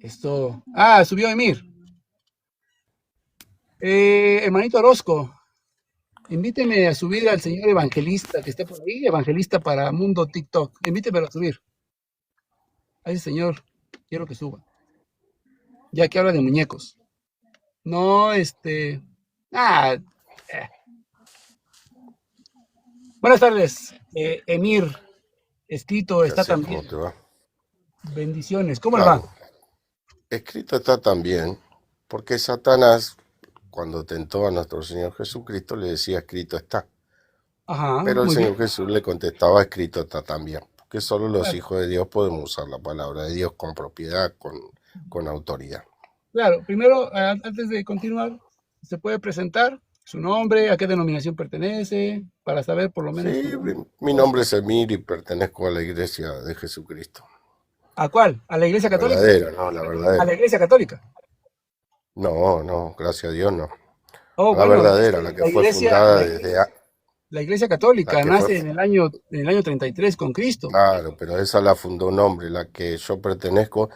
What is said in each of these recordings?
Esto. Ah, subió Emir. Hermanito Orozco, invíteme a subir al señor evangelista que esté por ahí, evangelista para Mundo TikTok. Invítemelo a subir. A ese señor quiero que suba. Ya que habla de muñecos. No, Ah, eh. Buenas tardes, Emir. Escrito ¿Qué está haces? ¿Cómo también. te va? Bendiciones. ¿Cómo le va? Claro, escrito está también, porque Satanás, cuando tentó a nuestro Señor Jesucristo, le decía escrito está. Ajá, Pero el muy bien. Señor Jesús le contestaba escrito está también, porque solo los Claro, hijos de Dios podemos usar la palabra de Dios con propiedad, con autoridad. claro. Primero, antes de continuar, ¿se puede presentar su nombre, a qué denominación pertenece, para saber por lo menos Sí, su nombre? mi nombre es Emir y pertenezco a la Iglesia de Jesucristo. ¿A cuál? ¿A la Iglesia La Católica? verdadera, no, la A verdadera. la Iglesia Católica. No, no, gracias a Dios no. Oh, A la bueno, es verdadera, que la que fue fundada desde... La Iglesia La Católica que fue nace en el año 33 con Cristo. Claro, pero esa la fundó un hombre, la que yo pertenezco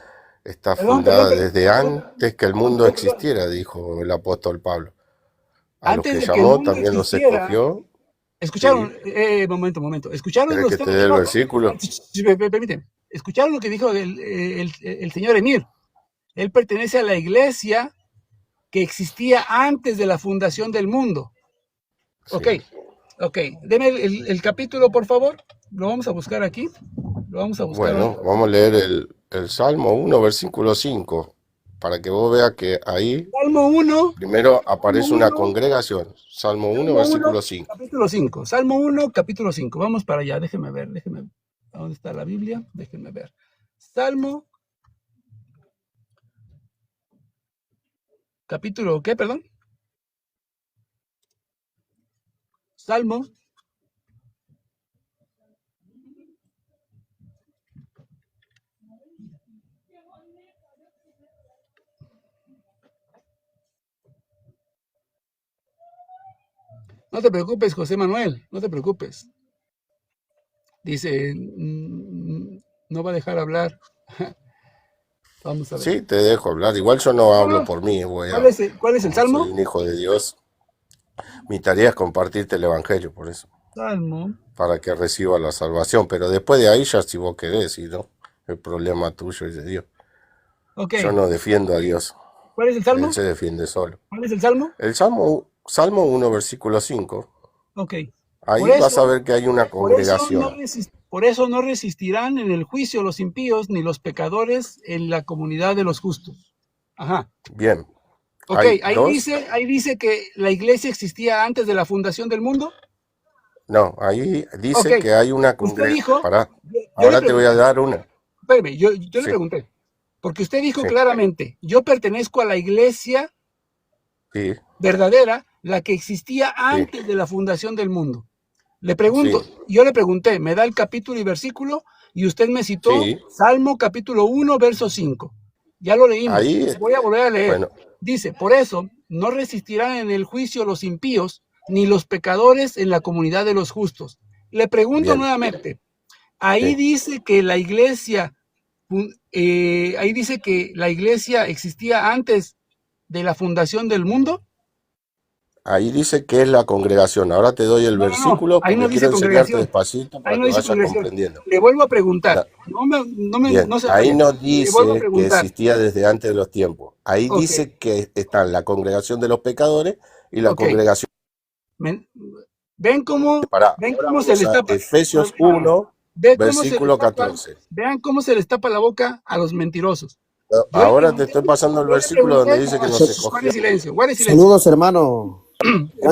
está Perdón, perdón, fundada desde perdón, antes que el perdón, mundo perdón, perdón. existiera, dijo el apóstol Pablo. A los Antes que de que el llamó mundo también los existiera, escogió. escucharon, Sí. momento, escucharon ¿Querés lo que que te estaba dé el diciendo. versículo? Permíteme, escucharon lo que dijo el señor Emir. Él pertenece a la iglesia que existía antes de la fundación del mundo. Ok, Sí. ok. Deme el capítulo, por favor. Lo vamos a buscar aquí. Lo vamos a buscar Bueno, ahorita. vamos a leer el Salmo 1, versículo 5, para que vos veas que ahí Salmo 1, primero Salmo aparece una 1, congregación. Salmo 1, Salmo 1, versículo 5. capítulo 5. Salmo 1, capítulo 5. Vamos para allá, déjeme ver, déjeme ver. ¿Dónde está la Biblia? Déjenme ver. Salmo, capítulo, ¿qué, perdón? Salmo, no te preocupes, José Manuel, no te preocupes. Dice, no va a dejar hablar. Vamos a ver. Sí, te dejo hablar. Igual yo no No, hablo no. por mí, ¿Cuál es el como soy salmo? un hijo de Dios, mi tarea es compartirte el evangelio, por eso. Salmo. Para que reciba la salvación. Pero después de ahí ya si vos querés, y no, el problema tuyo es de Dios. Ok. Yo no defiendo a Dios, ¿Cuál es el Él salmo? se defiende solo. ¿Cuál es el salmo? El Salmo 1, versículo 5, Ok. Por ahí vas a eso, ver que hay una congregación. por eso no resistirán en el juicio los impíos ni los pecadores en la comunidad de los justos. Ajá. Bien, Ok, hay dos, ahí dice que la iglesia existía antes de la fundación del mundo. no, ahí Ok, dice que hay una usted congregación. dijo, Pará, yo le ahora te voy a pregunté, dar una. espérame, yo le Sí, pregunté, porque usted dijo sí, claramente, yo pertenezco a la iglesia sí, verdadera, la que existía sí, antes de la fundación del mundo. Le sí, pregunto, yo le pregunté, me da el capítulo y versículo, y usted me citó sí, Salmo capítulo 1, verso 5. Ya lo leímos, ahí, lo voy a volver a leer. bueno, Dice, por eso no resistirán en el juicio los impíos, ni los pecadores en la comunidad de los justos. Le pregunto bien, nuevamente, ahí sí. dice que la iglesia, ahí dice que la iglesia existía antes de la fundación del mundo. Ahí dice que es la congregación. Ahora te doy el No, no, no, versículo ahí no porque quiero dice enseñarte congregación, despacito ahí para no que dice vayas congregación. comprendiendo. Le vuelvo a preguntar, No, bien, no se ahí vaya, no le vuelvo a dice que preguntar. existía desde antes de los tiempos. Ahí Ok, dice que están la congregación de los pecadores y la ok. congregación. Men- ¿Ven cómo, Para, ven ahora cómo se vamos les a tapa? Efesios 1, Ve cómo se les versículo tapa, 14. vean cómo se les tapa la boca a los mentirosos. Yo le Ahora te pregunté, estoy pasando el yo le versículo donde pregunté, dice que nos guarde escogió. silencio, guarde silencio. Saludos, hermano.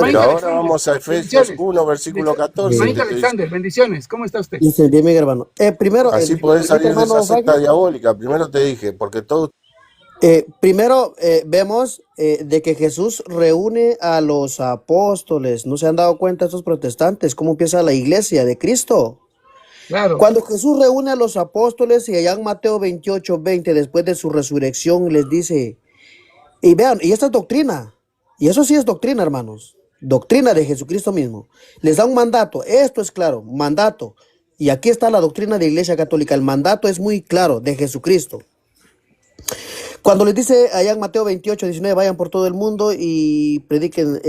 Pero Hermanito Gracias. ahora Alexander, vamos a Efesios bendiciones. 1, versículo 14 y te Hermanito estoy Alexander, diciendo. bendiciones. ¿Cómo está usted? Dice bien, mi hermano. Primero, Así podés ahorita, salir de esa hermano secta Franklin. diabólica. Primero te dije, porque todo. Primero vemos de que Jesús reúne a los apóstoles. ¿No se han dado cuenta estos protestantes cómo empieza la iglesia de Cristo? Claro. Cuando Jesús reúne a los apóstoles y allá en Mateo 28:20, después de su resurrección, les dice, y vean, y esta es doctrina, y eso sí es doctrina, hermanos, doctrina de Jesucristo mismo. Les da un mandato, esto es claro, mandato. Y aquí está la doctrina de la Iglesia Católica, el mandato es muy claro de Jesucristo. Cuando les dice allá en Mateo 28, 19, vayan por todo el mundo y prediquen,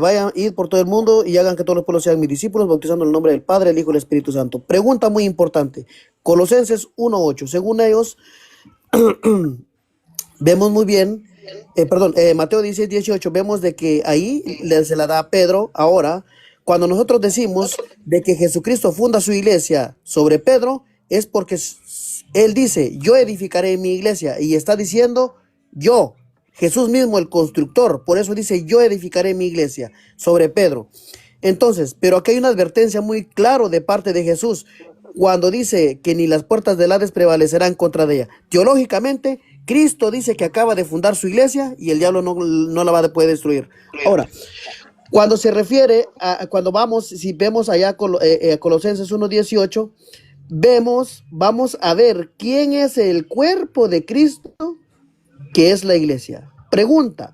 vayan, id por todo el mundo y hagan que todos los pueblos sean mis discípulos, bautizando en el nombre del Padre, el Hijo y el Espíritu Santo. Pregunta muy importante. Colosenses 1:8. Según ellos, vemos muy bien, Mateo 16, 18, vemos de que ahí se la da a Pedro. Ahora, cuando nosotros decimos de que Jesucristo funda su iglesia sobre Pedro, es porque él dice, yo edificaré mi iglesia, y está diciendo yo, Jesús mismo, el constructor. Por eso dice, yo edificaré mi iglesia sobre Pedro. Entonces, pero aquí hay una advertencia muy clara de parte de Jesús cuando dice que ni las puertas del Hades prevalecerán contra de ella. Teológicamente, Cristo dice que acaba de fundar su iglesia y el diablo no la va a poder destruir. Ahora, cuando se refiere cuando vamos, si vemos allá Colosenses 1:18, vamos a ver quién es el cuerpo de Cristo, que es la iglesia. Pregunta,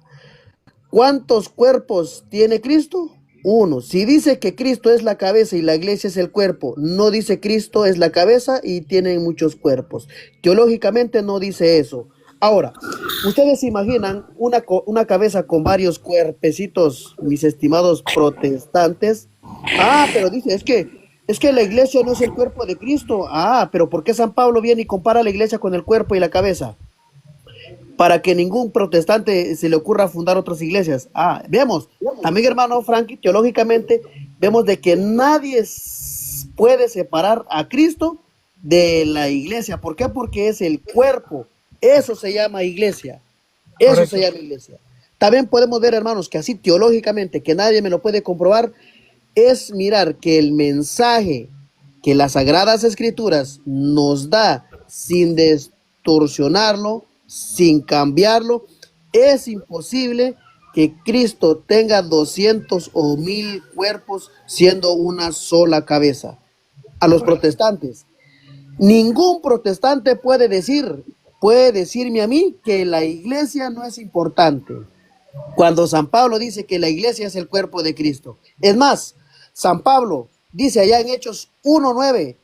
¿cuántos cuerpos tiene Cristo? Uno. Si dice que Cristo es la cabeza y la iglesia es el cuerpo, no dice Cristo es la cabeza y tiene muchos cuerpos. Teológicamente no dice eso. Ahora, ¿ustedes se imaginan una cabeza con varios cuerpecitos, mis estimados protestantes? Pero dice, es que la iglesia no es el cuerpo de Cristo. Pero ¿por qué San Pablo viene y compara la iglesia con el cuerpo y la cabeza? Para que ningún protestante se le ocurra fundar otras iglesias. Vemos, también hermano Frankie, teológicamente, vemos de que nadie puede separar a Cristo de la iglesia. ¿Por qué? Porque es el cuerpo. Eso se llama iglesia. Eso Correcto. se llama iglesia. También podemos ver, hermanos, que así teológicamente, que nadie me lo puede comprobar, es mirar que el mensaje que las Sagradas Escrituras nos da sin distorsionarlo, sin cambiarlo, es imposible que Cristo tenga 200 o 1000 cuerpos siendo una sola cabeza. A los protestantes, ningún protestante puede decirme a mí que la iglesia no es importante, cuando San Pablo dice que la iglesia es el cuerpo de Cristo. Es más, San Pablo dice allá en Hechos 1:9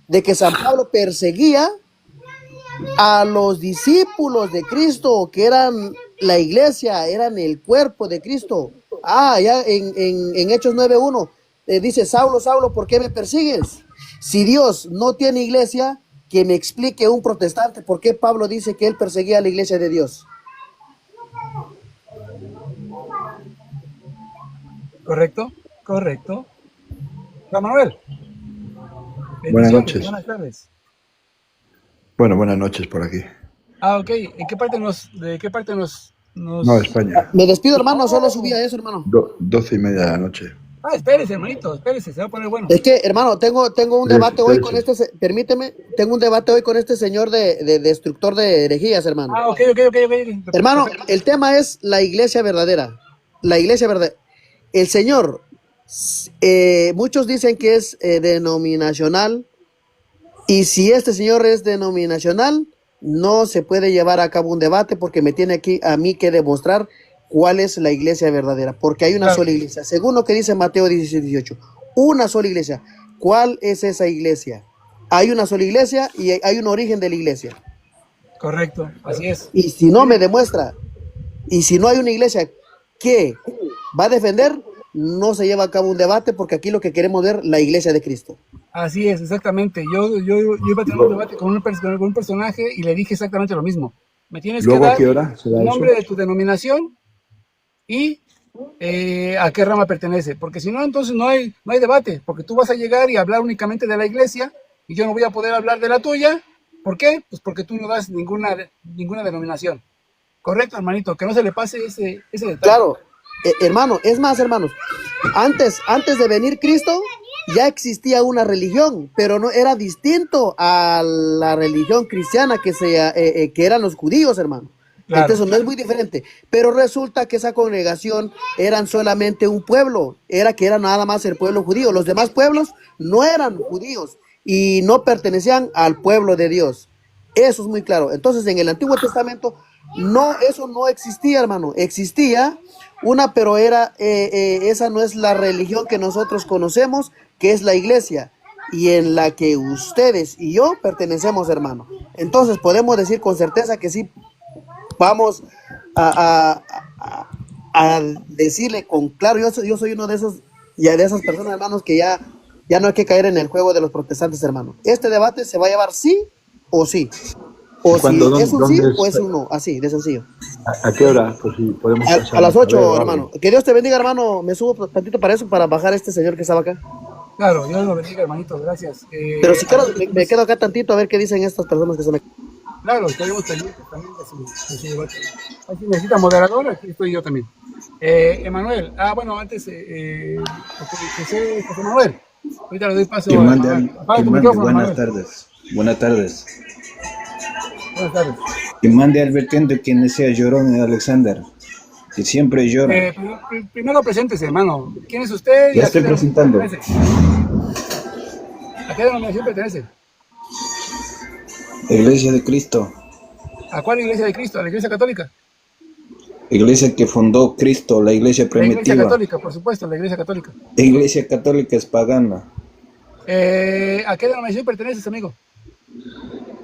de que San Pablo perseguía a los discípulos de Cristo, que eran la iglesia, eran el cuerpo de Cristo. Ya en Hechos 9:1 dice, Saulo, Saulo, ¿por qué me persigues? Si Dios no tiene iglesia, que me explique un protestante por qué Pablo dice que él perseguía a la iglesia de Dios. Correcto, correcto. Juan Manuel. Buenas Bendiciones, noches. buenas tardes. Bueno, buenas noches por aquí. Ok. ¿En qué parte de qué parte nos... No, España. Me despido, hermano, solo subía eso, hermano. 12:30 de la noche. Espérese, hermanito, espérese, se va a poner bueno. Es que, hermano, tengo un Sí, debate hoy sí, con sí. permíteme, tengo un debate hoy con este señor de destructor de herejías, hermano. Ok. Hermano, Perfecto. el tema es la iglesia verdadera. La iglesia verdadera. El Señor, muchos dicen que es denominacional, y si este señor es denominacional, no se puede llevar a cabo un debate porque me tiene aquí a mí que demostrar cuál es la iglesia verdadera, porque hay una Claro. sola iglesia. Según lo que dice Mateo 16, 18, una sola iglesia. ¿Cuál es esa iglesia? Hay una sola iglesia y hay un origen de la iglesia. Correcto, así es. Y si no me demuestra, y si no hay una iglesia que va a defender, no se lleva a cabo un debate, porque aquí lo que queremos ver, la iglesia de Cristo. Así es, exactamente. Yo iba a tener un debate con un personaje y le dije exactamente lo mismo. Me tienes que ¿Luego a dar qué hora será el eso? nombre de tu denominación y a qué rama pertenece, porque si no, entonces no hay debate, porque tú vas a llegar y hablar únicamente de la iglesia y yo no voy a poder hablar de la tuya. ¿Por qué? Pues porque tú no das ninguna denominación. Correcto, hermanito, que no se le pase ese detalle. Claro, hermano, es más, hermanos, antes de venir Cristo, ya existía una religión, pero no era distinto a la religión cristiana que eran los judíos, hermano. Claro. Entonces no es muy diferente, pero resulta que esa congregación eran solamente un pueblo, que era nada más el pueblo judío. Los demás pueblos no eran judíos y no pertenecían al pueblo de Dios. Eso es muy claro. Entonces en el Antiguo Testamento eso no existía, hermano. Existía pero esa no es la religión que nosotros conocemos, que es la iglesia, y en la que ustedes y yo pertenecemos, hermano. Entonces podemos decir con certeza que sí vamos a, a decirle con claro, yo soy uno de esos, ya de esas personas, hermanos, que ya no hay que caer en el juego de los protestantes, hermano. Este debate se va a llevar sí o sí. O si es un sí ¿Dónde o es? es un no, así, de sencillo. ¿A qué hora? Pues si podemos A las pasar a ver 8, o algo. hermano. Que Dios te bendiga, hermano. Me subo tantito para eso, para bajar a este señor que estaba acá. Claro, Dios lo bendiga, hermanito, gracias. Pero si quiero, me quedo acá tantito a ver qué dicen estas personas que se me... Claro, estaremos pendientes también de su debate. Ahí si necesita moderador, aquí estoy yo también. Emanuel, bueno, antes, José Manuel, ahorita le doy paso Que a mande, Emanuel. Apaga que tu mande, micrófono, buenas Emanuel. tardes. Buenas tardes. Buenas tardes. Que mande advirtiendo quien sea llorón y Alexander, que siempre llora. Primero preséntese, hermano. ¿Quién es usted y Ya a qué estoy denominación presentando. pertenece? ¿A qué denominación pertenece? Iglesia de Cristo, ¿A cuál iglesia de Cristo? ¿A la iglesia católica? iglesia que fundó Cristo, la iglesia La iglesia primitiva. católica, por supuesto, la iglesia católica. Iglesia católica es pagana. ¿A qué denominación perteneces, amigo?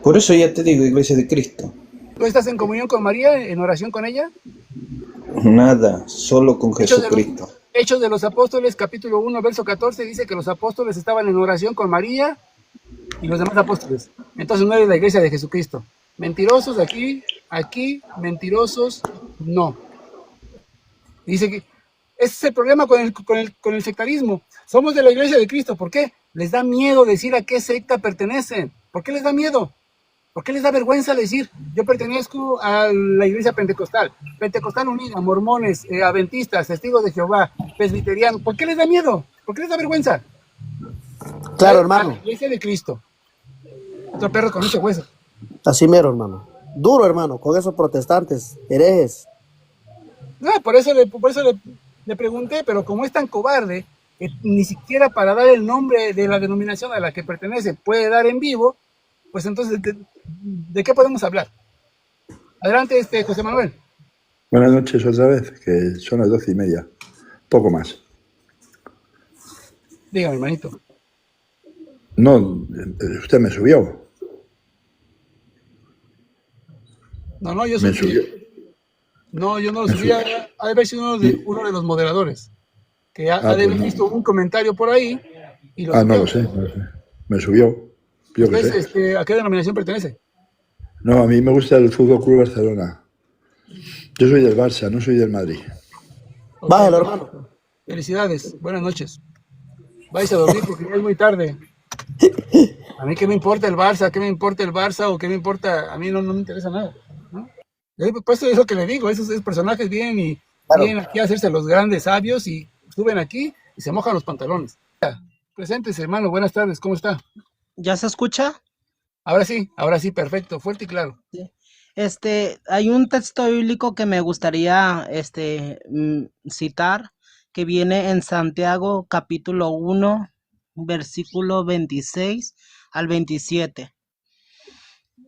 Por eso ya te digo, iglesia de Cristo. ¿Tú estás en comunión con María, en oración con ella? Nada, solo con Jesucristo. Hechos de los Apóstoles, capítulo 1, verso 14, dice que los apóstoles estaban en oración con María y los demás apóstoles. Entonces no eres la iglesia de Jesucristo. Mentirosos aquí, mentirosos no. Dice que ese es el problema con el sectarismo. Somos de la iglesia de Cristo. ¿Por qué? Les da miedo decir a qué secta pertenecen. ¿Por qué les da miedo? ¿Por qué les da vergüenza decir, yo pertenezco a la iglesia pentecostal unida, mormones, adventistas, testigos de Jehová, presbiterianos? ¿Por qué les da miedo? ¿Por qué les da vergüenza? Claro, A hermano. la iglesia de Cristo. Otro perro con mucho hueso. Así mero, hermano. Duro, hermano, con esos protestantes, herejes. No, por eso le pregunté, pero como es tan cobarde, que ni siquiera para dar el nombre de la denominación a la que pertenece puede dar en vivo, pues entonces, ¿de qué podemos hablar? Adelante, José Manuel. Buenas noches otra vez, que son las 12:30. Poco más. Dígame, hermanito. No, usted me subió. No, yo Me subí. subió. No, yo no lo subí. Ha de haber sido uno de los moderadores, que ha de haber Pues no. visto un comentario por ahí y lo No subió. lo sé, no lo sé. Me subió. Yo qué sé. Entonces, ¿a qué denominación pertenece? No, a mí me gusta el Fútbol Club Barcelona. Yo soy del Barça, no soy del Madrid. Ok, Bájalo, hermano. felicidades, buenas noches. Vais a dormir porque ya es muy tarde. A mí qué me importa el Barça, qué me importa el Barça o qué me importa, a mí no me interesa nada, ¿no? Pues eso es lo que le digo, esos personajes vienen aquí a hacerse los grandes sabios y suben aquí y se mojan los pantalones. Presentes, hermano, buenas tardes, ¿cómo está? ¿Ya se escucha? Ahora sí, perfecto, fuerte y claro. Sí. Hay un texto bíblico que me gustaría citar, que viene en Santiago capítulo 1, versículo 26 al 27.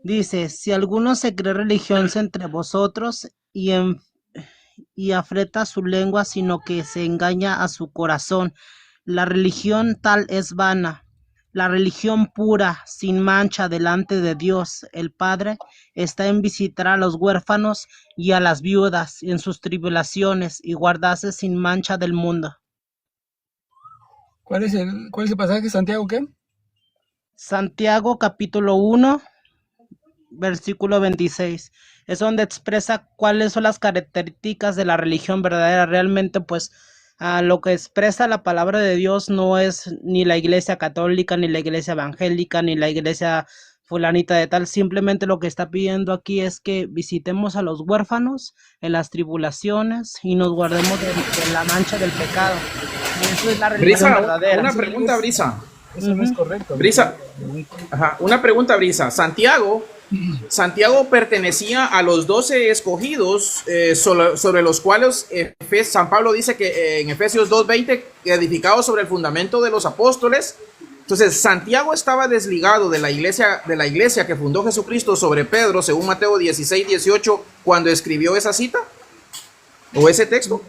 Dice, si alguno se cree religioso entre vosotros y afrenta su lengua, sino que se engaña a su corazón, la religión tal es vana. La religión pura, sin mancha delante de Dios, el Padre, está en visitar a los huérfanos y a las viudas en sus tribulaciones y guardarse sin mancha del mundo. ¿Cuál es el pasaje, Santiago, qué? Santiago capítulo 1, versículo 26. Es donde expresa cuáles son las características de la religión verdadera. Realmente, pues, lo que expresa la palabra de Dios no es ni la iglesia católica, ni la iglesia evangélica, ni la iglesia fulanita de tal. Simplemente lo que está pidiendo aquí es que visitemos a los huérfanos en las tribulaciones y nos guardemos de la mancha del pecado. Eso es la religión Brisa, verdadera. una pregunta, Brisa. Eso no es correcto. Brisa, una pregunta, Brisa. Santiago pertenecía a los 12 escogidos sobre los cuales San Pablo dice que en Efesios 2:20, edificados sobre el fundamento de los apóstoles. Entonces, Santiago estaba desligado de la iglesia que fundó Jesucristo sobre Pedro, según Mateo 16:18, cuando escribió esa cita o ese texto.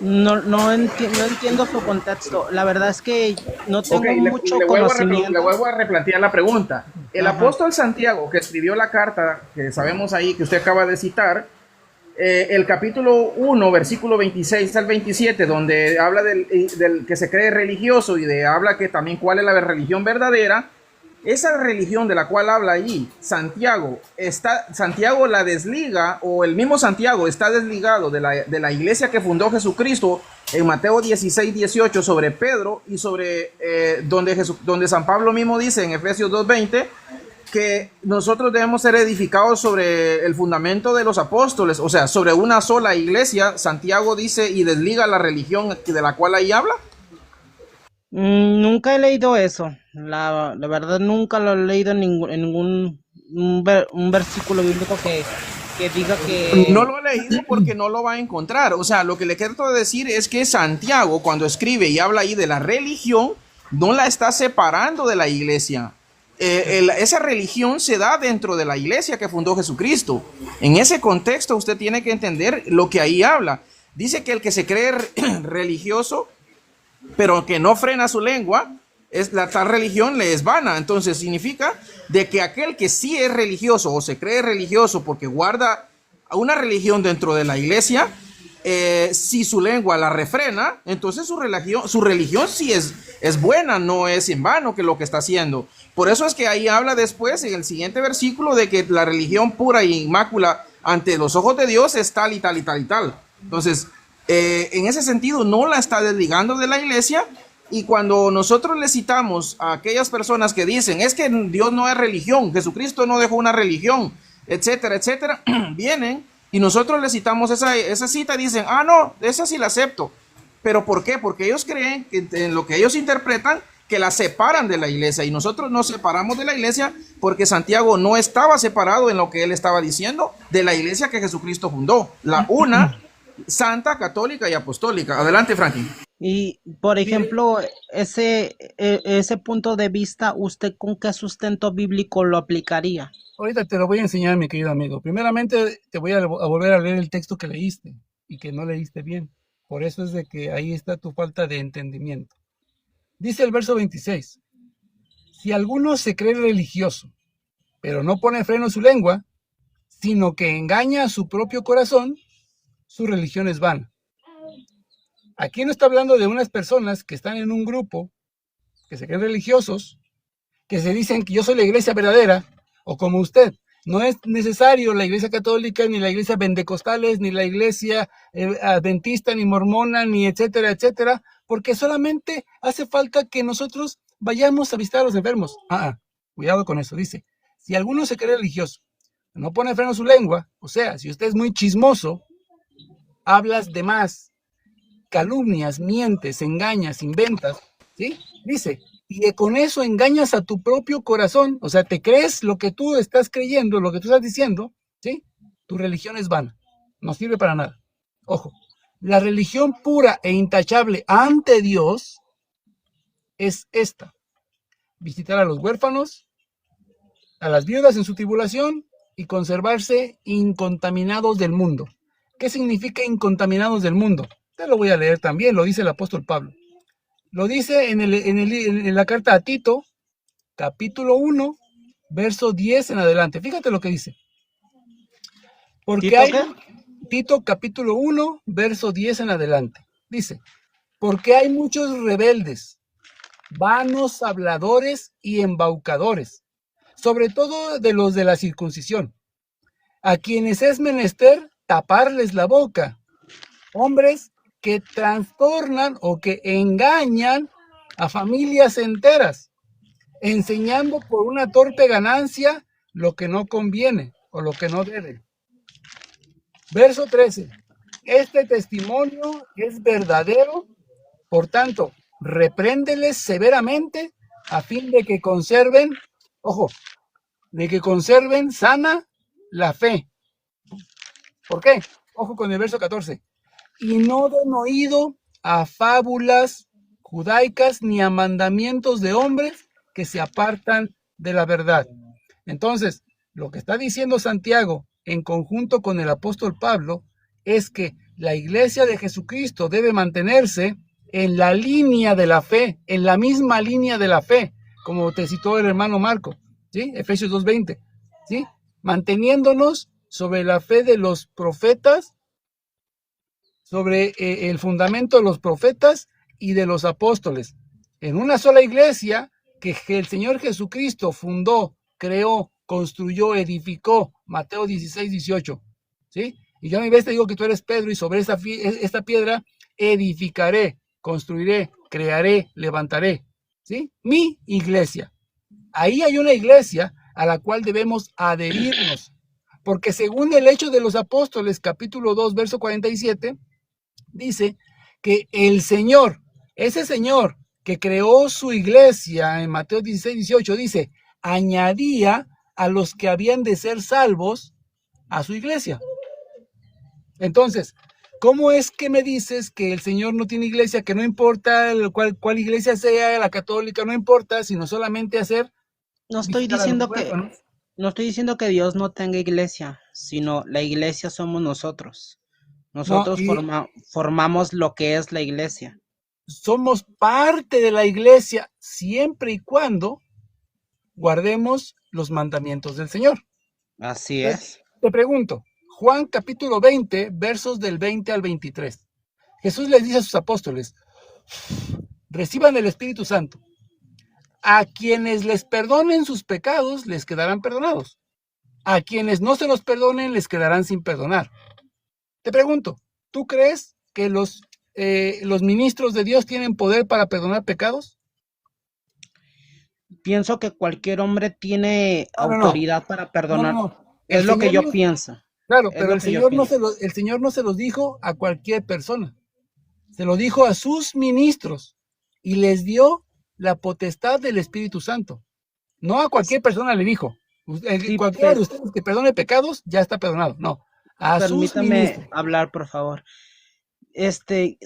No entiendo su contexto. La verdad es que no tengo mucho le conocimiento. vuelvo a replantear la pregunta. El Ajá. apóstol Santiago, que escribió la carta que sabemos ahí, que usted acaba de citar, el capítulo 1, versículo 26 al 27, donde habla del que se cree religioso y habla que también cuál es la religión verdadera. Esa religión de la cual habla allí Santiago la desliga, o el mismo Santiago está desligado de la iglesia que fundó Jesucristo en Mateo 16-18 sobre Pedro, y sobre donde San Pablo mismo dice en Efesios 2:20 que nosotros debemos ser edificados sobre el fundamento de los apóstoles, o sea, sobre una sola iglesia. Santiago dice y desliga la religión de la cual ahí habla. Nunca he leído eso. La verdad nunca lo he leído en ningún un versículo bíblico que diga No que... lo he leído porque no lo va a encontrar. O sea, lo que le quiero decir es que Santiago, cuando escribe y habla ahí de la religión, no la está separando de la iglesia. Esa religión se da dentro de la iglesia que fundó Jesucristo. En ese contexto usted tiene que entender lo que ahí habla. Dice que el que se cree religioso, pero que no frena su lengua, tal religión le es vana. Entonces significa de que aquel que sí es religioso o se cree religioso porque guarda una religión dentro de la iglesia, si su lengua la refrena, entonces su religión sí es buena, no es en vano que lo que está haciendo. Por eso es que ahí habla después en el siguiente versículo de que la religión pura y inmácula ante los ojos de Dios es tal y tal y tal y tal. Entonces, en ese sentido no la está desligando de la iglesia. Y cuando nosotros le citamos a aquellas personas que dicen es que Dios no es religión, Jesucristo no dejó una religión, etcétera, etcétera, vienen y nosotros le citamos esa cita y dicen, no, esa sí la acepto. ¿Pero por qué? Porque ellos creen que en lo que ellos interpretan que la separan de la iglesia, y nosotros nos separamos de la iglesia porque Santiago no estaba separado en lo que él estaba diciendo de la iglesia que Jesucristo fundó, la una santa, católica y apostólica. Adelante, Franklin. Y, por ejemplo, ese punto de vista, ¿usted con qué sustento bíblico lo aplicaría? Ahorita te lo voy a enseñar, mi querido amigo. Primeramente, te voy a volver a leer el texto que leíste y que no leíste bien. Por eso es de que ahí está tu falta de entendimiento. Dice el verso 26, si alguno se cree religioso, pero no pone freno a su lengua, sino que engaña a su propio corazón, su religión es vana. Aquí no está hablando de unas personas que están en un grupo, que se creen religiosos, que se dicen que yo soy la iglesia verdadera, o como usted. No es necesario la iglesia católica, ni la iglesia pentecostales, ni la iglesia adventista, ni mormona, ni etcétera, etcétera, porque solamente hace falta que nosotros vayamos a visitar a los enfermos. Cuidado con eso. Dice, si alguno se cree religioso, no pone freno a su lengua, o sea, si usted es muy chismoso, hablas de más, calumnias, mientes, engañas, inventas, ¿sí? Dice, y con eso engañas a tu propio corazón, o sea, te crees lo que tú estás creyendo, lo que tú estás diciendo, ¿sí? Tu religión es vana, no sirve para nada. Ojo, la religión pura e intachable ante Dios es esta: visitar a los huérfanos, a las viudas en su tribulación y conservarse incontaminados del mundo. ¿Qué significa incontaminados del mundo? Te lo voy a leer también, lo dice el apóstol Pablo. Lo dice en la carta a Tito, capítulo 1, verso 10 en adelante. Fíjate lo que dice. Tito, capítulo 1, verso 10 en adelante. Dice, porque hay muchos rebeldes, vanos habladores y embaucadores, sobre todo de los de la circuncisión, a quienes es menester taparles la boca, hombres que trastornan o que engañan a familias enteras, enseñando por una torpe ganancia lo que no conviene o lo que no debe. Verso 13. Este testimonio es verdadero, por tanto, repréndeles severamente a fin de que conserven, sana la fe. ¿Por qué? Ojo con el verso 14. Y no den oído a fábulas judaicas ni a mandamientos de hombres que se apartan de la verdad. Entonces, lo que está diciendo Santiago en conjunto con el apóstol Pablo es que la iglesia de Jesucristo debe mantenerse en la línea de la fe, en la misma línea de la fe, como te citó el hermano Marco, ¿sí? Efesios 2:20, ¿sí? Manteniéndonos sobre la fe de los profetas, sobre el fundamento de los profetas y de los apóstoles, en una sola iglesia que el Señor Jesucristo fundó, creó, construyó, edificó, Mateo 16:18, ¿sí? Y yo a mi vez te digo que tú eres Pedro y sobre esta piedra edificaré, construiré, crearé, levantaré, ¿sí? Mi iglesia. Ahí hay una iglesia a la cual debemos adherirnos, porque según el Hechos de los Apóstoles, capítulo 2, verso 47, dice que el Señor, ese Señor que creó su iglesia en Mateo 16:18, dice, añadía a los que habían de ser salvos a su iglesia. Entonces, ¿cómo es que me dices que el Señor no tiene iglesia, que no importa cuál iglesia sea, la católica, no importa, sino solamente hacer No estoy visitar a los diciendo que, huérfanos? no estoy diciendo que Dios no tenga iglesia, sino la iglesia somos nosotros. No, Nosotros y formamos lo que es la iglesia. somos parte de la iglesia siempre y cuando guardemos los mandamientos del Señor. Así Entonces, es. te pregunto, Juan capítulo 20, versos del 20 al 23. Jesús les dice a sus apóstoles, reciban el Espíritu Santo. A quienes les perdonen sus pecados, les quedarán perdonados. A quienes no se los perdonen, les quedarán sin perdonar. Te pregunto, ¿tú crees que los ministros de Dios tienen poder para perdonar pecados? Pienso que cualquier hombre tiene No, no, no. autoridad para No, no, perdonar. no. El Es lo que Señor yo no, pienso. claro, Es pero lo el que yo Señor pienso. el Señor no se los dijo a cualquier persona. Se lo dijo a sus ministros y les dio la potestad del Espíritu Santo. No a cualquier persona le dijo, Sí, cualquiera de ustedes que perdone pecados ya está perdonado. No, a sus permítame ministros. hablar, por favor.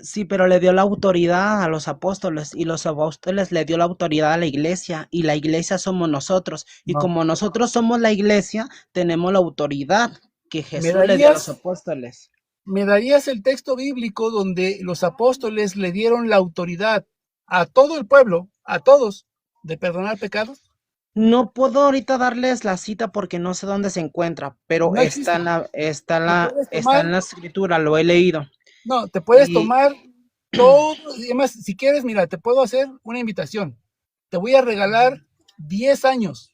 Sí, pero le dio la autoridad a los apóstoles y los apóstoles le dio la autoridad a la iglesia y la iglesia somos nosotros. Y No. como nosotros somos la iglesia, tenemos la autoridad que ¿Me Jesús le dio a los darías, apóstoles. me darías el texto bíblico donde los apóstoles le dieron la autoridad a todo el pueblo, a todos, de perdonar pecados? No puedo ahorita darles la cita porque no sé dónde se encuentra, pero No existe. Te puedes está en tomar, la escritura, lo he leído. no, te puedes Y tomar todo, y además, si quieres, mira, te puedo hacer una invitación. Te voy a regalar 10 años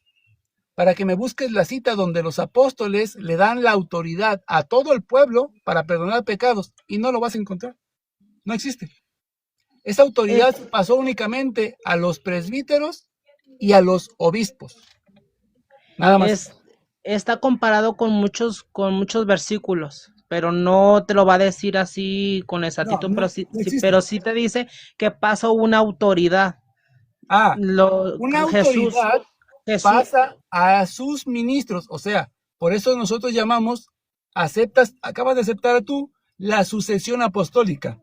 para que me busques la cita donde los apóstoles le dan la autoridad a todo el pueblo para perdonar pecados y no lo vas a encontrar. No existe. Esa autoridad es- pasó únicamente a los presbíteros y a los obispos. Nada más. está comparado con muchos versículos, pero no te lo va a decir así con No, exactitud, no, pero no existe. pero sí te dice que pasa una autoridad. Ah, Lo, una Jesús, autoridad Jesús, pasa a sus ministros. O sea, por eso nosotros llamamos, acabas de aceptar tú la sucesión apostólica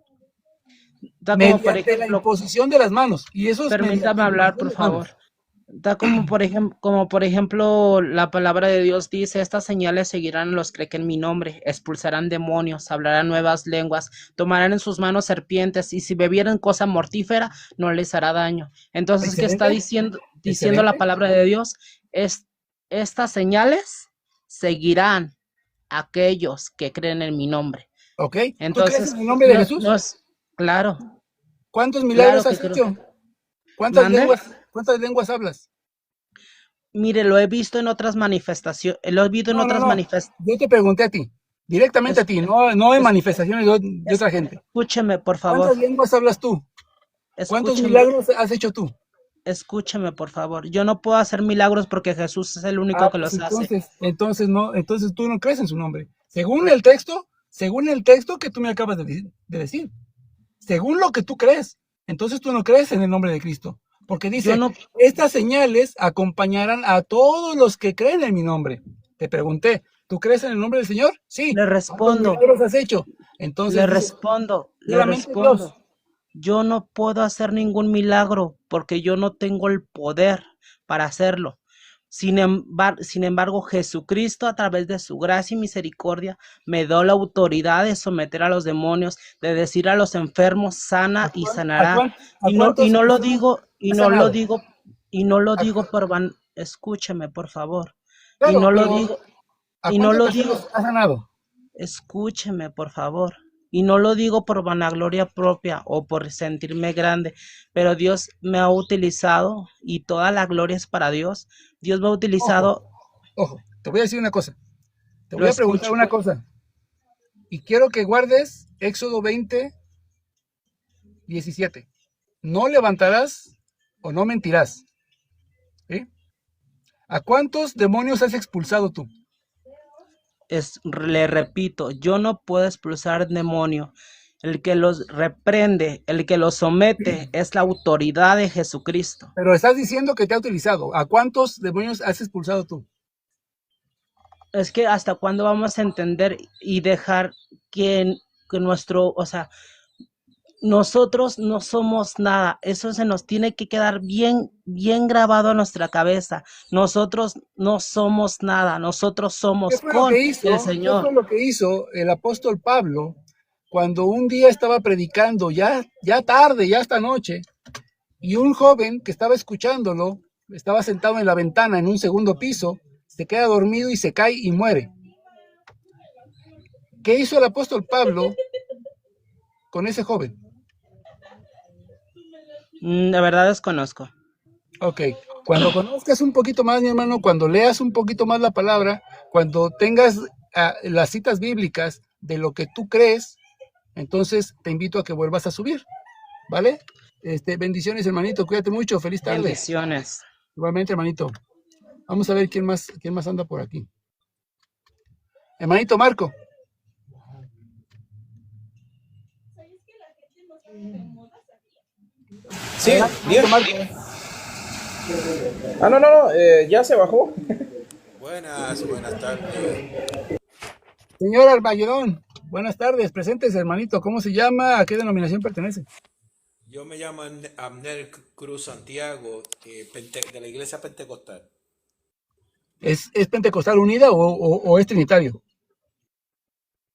da como por mediante la ejemplo, imposición de las manos. Y eso es mediante permítame la hablar, imposición por de las manos. favor. Da como por ejemplo, la palabra de Dios dice, estas señales seguirán a los que creen en mi nombre, expulsarán demonios, hablarán nuevas lenguas, tomarán en sus manos serpientes, y si bebieran cosa mortífera, no les hará daño. Entonces, ¿qué está Excelente, diciendo la excelente. palabra de Dios? Estas señales seguirán a aquellos que creen en mi nombre. ¿Ok? ¿Tú crees Entonces, en el nombre de Jesús? claro, ¿Cuántos claro milagros que has creo. hecho? ¿Mande? ¿Cuántas lenguas hablas? Mire, lo he visto en otras manifestaciones, lo he visto en No, no, otras no. manifestaciones. Yo te pregunté a ti, directamente a ti, no en manifestaciones de otra gente. Escúcheme, por favor. ¿Cuántas lenguas hablas tú? ¿Cuántos Escúcheme, milagros has hecho tú? escúcheme, por favor. Yo no puedo hacer milagros porque Jesús es el único Ah, que pues los hace. entonces tú no crees en su nombre. Según el texto que tú me acabas de decir, según lo que tú crees, entonces tú no crees en el nombre de Cristo, porque Yo dice, no, estas señales acompañarán a todos los que creen en mi nombre. Te pregunté, ¿tú crees en el nombre del Señor? Sí. le ¿Cuántos respondo, milagros has hecho? Entonces le dice, respondo, le solamente Dios. respondo. Yo no puedo hacer ningún milagro porque yo no tengo el poder para hacerlo. Sin embargo, Jesucristo, a través de su gracia y misericordia, me dio la autoridad de someter a los demonios, de decir a los enfermos, sana y sanará. ¿A Y no cuántos lo enfermos digo, y has no lo sanado? digo, y no lo ¿A, digo escúcheme, por favor. Y Claro, no lo pero digo, ¿a y no cuántas lo personas digo, has sanado? escúcheme, por favor. Y no lo digo por vanagloria propia o por sentirme grande, pero Dios me ha utilizado y toda la gloria es para Dios. Dios me ha Ojo, utilizado, ojo, te voy a decir una cosa. Te lo voy a preguntar escucho. una cosa. Y quiero que guardes Éxodo 20:17. No levantarás o no mentirás. ¿Sí? ¿A cuántos demonios has expulsado tú? Le repito, yo no puedo expulsar demonio. El que los reprende, el que los somete, es la autoridad de Jesucristo. Pero estás diciendo que te ha utilizado. ¿A cuántos demonios has expulsado tú? Es que hasta cuándo vamos a entender y dejar que nuestro, o sea, nosotros no somos nada. Eso se nos tiene que quedar bien, bien grabado en nuestra cabeza. Nosotros no somos nada. Nosotros ¿Qué somos fue lo con que el hizo? ¿Qué Señor. fue lo que hizo el apóstol Pablo cuando un día estaba predicando, ya tarde, ya esta noche, y un joven que estaba escuchándolo, estaba sentado en la ventana en un segundo piso, se queda dormido y se cae y muere? ¿Qué hizo el apóstol Pablo con ese joven? De verdad desconozco. Ok, cuando conozcas un poquito más, mi hermano, cuando leas un poquito más la palabra, cuando tengas las citas bíblicas de lo que tú crees, entonces te invito a que vuelvas a subir, ¿vale? Bendiciones, hermanito, cuídate mucho, feliz tarde. Bendiciones. Igualmente, hermanito. Vamos a ver quién más anda por aquí. Hermanito Marco. Sí, bien. Hermanito Marco. No, ya se bajó. Buenas tardes. Señor Armagedón, buenas tardes, presentes, hermanito. ¿Cómo se llama? ¿A qué denominación pertenece? Yo me llamo Abner Cruz Santiago, de la Iglesia Pentecostal. ¿Es Pentecostal Unida o es Trinitario?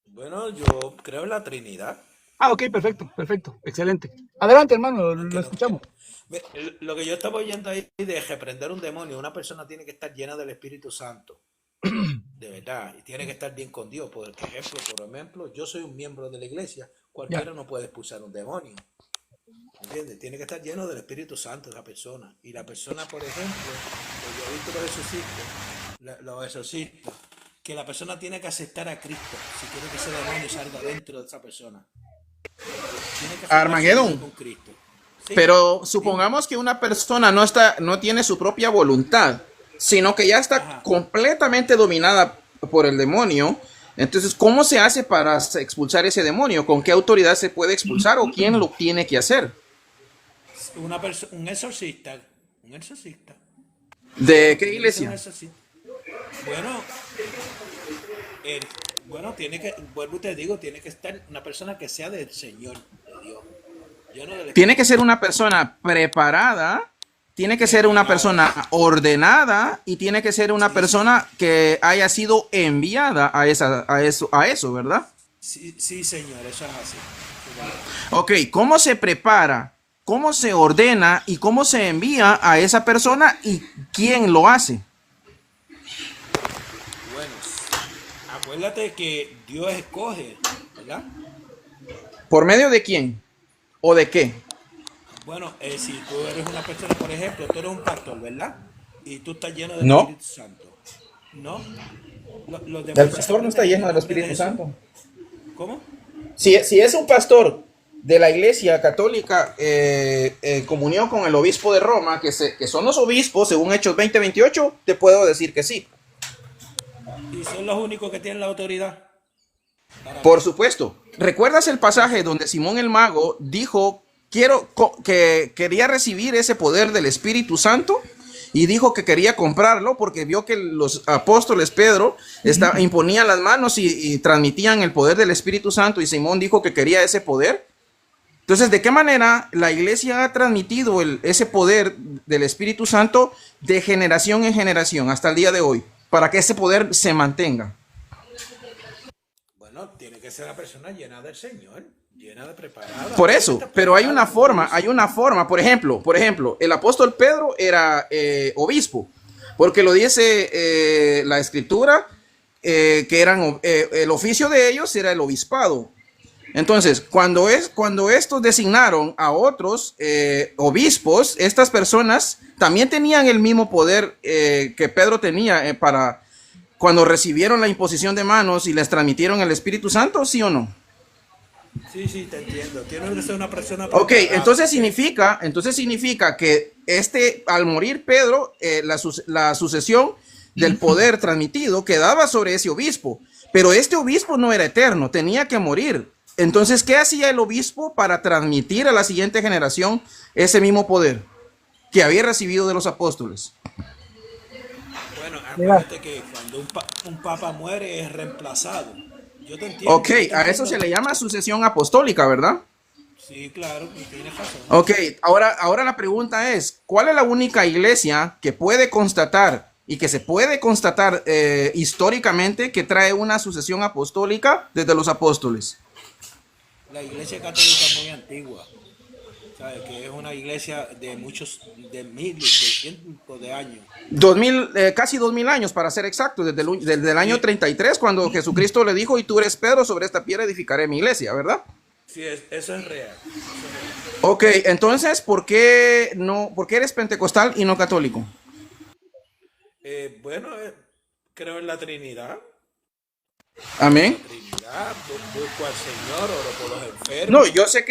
Bueno, yo creo en la Trinidad. Ah, ok, perfecto, excelente. Adelante, hermano, Aunque lo no, escuchamos. lo que yo estaba oyendo ahí de reprender un demonio, una persona tiene que estar llena del Espíritu Santo, de verdad, y tiene que estar bien con Dios. Por ejemplo, yo soy un miembro de la iglesia, cualquiera Ya. no puede expulsar un demonio. ¿Entiendes? Tiene que estar lleno del Espíritu Santo esa persona. Y la persona, por ejemplo, yo he visto los exorcistas, que la persona tiene que aceptar a Cristo si quiere que ese demonio salga dentro de esa persona. Tiene que aceptar Armagedón. con Cristo. Sí, Pero dime. supongamos que una persona no tiene su propia voluntad, sino que ya está Ajá. completamente dominada por el demonio. Entonces, ¿cómo se hace para expulsar ese demonio? ¿Con qué autoridad se puede expulsar o quién lo tiene que hacer? Un exorcista. Un exorcista. ¿De qué Tiene que ser un iglesia? exorcista. Bueno, vuelvo y te digo, tiene que estar una persona que sea del Señor, de Dios. Lleno del Tiene que Espíritu ser una Santo. persona preparada, tiene que ser una Preparada. persona ordenada y tiene que ser una Sí, persona que haya sido enviada a eso, ¿verdad? sí, señor, eso es así. Sí, verdad. Ok, ¿cómo se prepara? ¿Cómo se ordena y cómo se envía a esa persona y quién lo hace? Bueno, acuérdate que Dios escoge, ¿verdad? ¿Por medio de quién? ¿O de qué? Bueno, si tú eres una persona, por ejemplo, tú eres un pastor, ¿verdad? Y tú estás lleno del No, Espíritu Santo, ¿no? Los el demás pastor no está en lleno el del nombre de Espíritu Jesús. Santo. ¿Cómo? Si es un pastor de la Iglesia Católica, comunión con el obispo de Roma, que son los obispos, según Hechos 20:28, te puedo decir que sí. Y son los únicos que tienen la autoridad para Por hablar. supuesto. ¿Recuerdas el pasaje donde Simón el Mago dijo que quería recibir ese poder del Espíritu Santo? Y dijo que quería comprarlo porque vio que los apóstoles Pedro imponían las manos y transmitían el poder del Espíritu Santo, y Simón dijo que quería ese poder. Entonces, ¿de qué manera la iglesia ha transmitido ese poder del Espíritu Santo de generación en generación hasta el día de hoy para que ese poder se mantenga? Bueno, tiene que ser una persona llena del Señor, llena de preparada. Por Tiene que eso, estar pero hay preparada, una como forma, dice. por ejemplo, el apóstol Pedro era obispo, porque lo dice la escritura, que eran el oficio de ellos era el obispado. Entonces, cuando estos designaron a otros obispos, estas personas también tenían el mismo poder que Pedro tenía para cuando recibieron la imposición de manos y les transmitieron el Espíritu Santo, ¿sí o no? Sí, sí, te entiendo. Tienes que ser una persona Ok, preparada. entonces significa que al morir Pedro, la sucesión del poder transmitido quedaba sobre ese obispo, pero este obispo no era eterno, tenía que morir. Entonces, ¿qué hacía el obispo para transmitir a la siguiente generación ese mismo poder que había recibido de los apóstoles? Bueno, Mira, acuérdate que cuando un papa muere es reemplazado. Yo te entiendo. Ok, yo te a eso entiendo. se le llama sucesión apostólica, ¿verdad? Sí, claro, tienes razón. Ok, ahora la pregunta es, ¿cuál es la única iglesia que puede constatar y que se puede constatar históricamente que trae una sucesión apostólica desde los apóstoles? La iglesia católica es muy antigua, ¿sabes? Que es una iglesia de miles, de cientos de años. Casi 2000 años para ser exacto, desde el año Sí, 33 cuando Jesucristo le dijo, y tú eres Pedro, sobre esta piedra edificaré mi iglesia, ¿verdad? sí, eso es real. Ok, entonces, ¿por qué eres pentecostal y no católico? Bueno, creo en la Trinidad. Amén. Trinidad, busco al Señor, oro por los No, enfermos. yo sé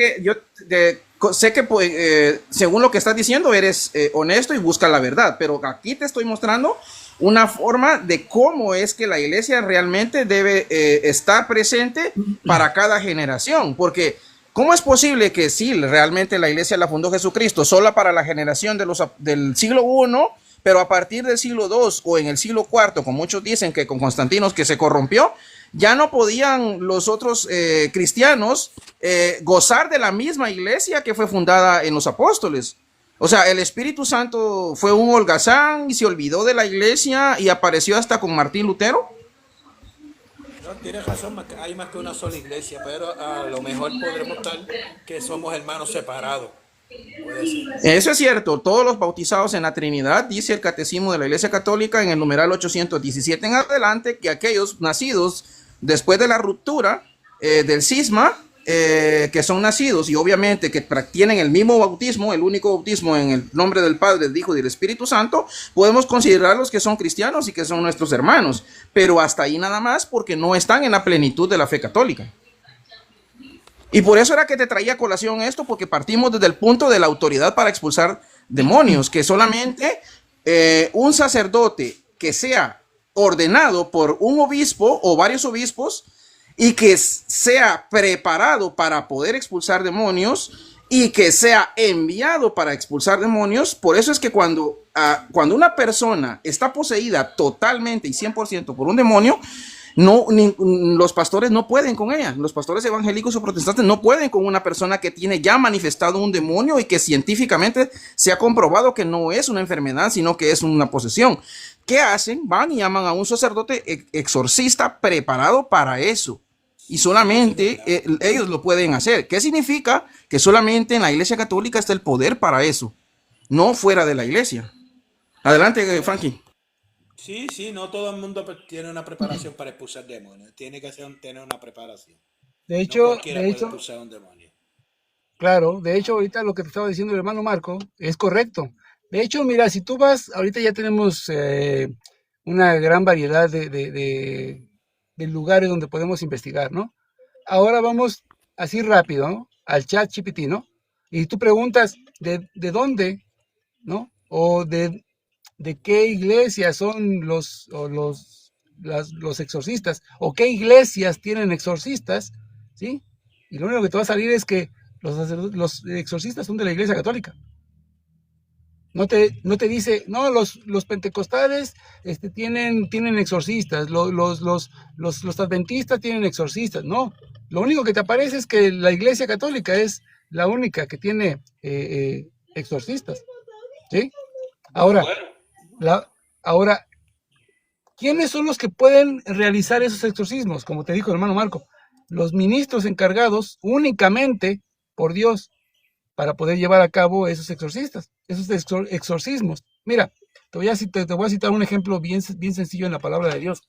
que pues, según lo que estás diciendo eres honesto y buscas la verdad, pero aquí te estoy mostrando una forma de cómo es que la iglesia realmente debe estar presente para cada generación, porque ¿cómo es posible que sí, realmente la iglesia la fundó Jesucristo sola para la generación del siglo I, pero a partir del siglo II o en el siglo IV, como muchos dicen que con Constantino que se corrompió, ya no podían los otros cristianos gozar de la misma iglesia que fue fundada en los apóstoles? O sea, el Espíritu Santo fue un holgazán y se olvidó de la iglesia y apareció hasta con Martín Lutero. No, tienes razón, hay más que una sola iglesia, pero a lo mejor podremos estar que somos hermanos separados. Puede ser. Eso es cierto, todos los bautizados en la Trinidad, dice el Catecismo de la Iglesia Católica en el numeral 817 en adelante, que aquellos nacidos después de la ruptura del cisma, que son nacidos y obviamente que tienen el mismo bautismo, el único bautismo en el nombre del Padre, del Hijo y del Espíritu Santo, podemos considerarlos que son cristianos y que son nuestros hermanos, pero hasta ahí nada más porque no están en la plenitud de la fe católica. Y por eso era que te traía a colación esto, porque partimos desde el punto de la autoridad para expulsar demonios, que solamente un sacerdote que sea ordenado por un obispo o varios obispos y que sea preparado para poder expulsar demonios y que sea enviado para expulsar demonios. Por eso es que cuando una persona está poseída totalmente y 100% por un demonio, los pastores no pueden con ella. Los pastores evangélicos o protestantes no pueden con una persona que tiene ya manifestado un demonio y que científicamente se ha comprobado que no es una enfermedad, sino que es una posesión. ¿Qué hacen? Van y llaman a un sacerdote exorcista preparado para eso. Y solamente ellos lo pueden hacer. ¿Qué significa? Que solamente en la Iglesia Católica está el poder para eso, no fuera de la Iglesia. Adelante, Frankie. Sí, sí, no todo el mundo tiene una preparación para expulsar demonios. Tiene que tener una preparación. de No hecho, cualquiera de puede hecho, expulsar un demonio. claro, de hecho, ahorita lo que te estaba diciendo el hermano Marco es correcto. De hecho, mira, si tú vas, ahorita ya tenemos una gran variedad de lugares donde podemos investigar, ¿no? Ahora vamos así rápido, ¿no? Al chat GPT, ¿no? Y tú preguntas de dónde, ¿no? O de qué iglesias son los exorcistas, o qué iglesias tienen exorcistas, ¿sí? Y lo único que te va a salir es que los exorcistas son de la iglesia católica. No te dice, no, los pentecostales tienen exorcistas, los adventistas tienen exorcistas. No, lo único que te aparece es que la iglesia católica es la única que tiene exorcistas, ¿sí? Ahora, ahora, ¿quiénes son los que pueden realizar esos exorcismos? Como te dijo el hermano Marco, los ministros encargados únicamente por Dios para poder llevar a cabo esos exorcismos. Mira, Te voy a citar un ejemplo bien sencillo en la palabra de Dios.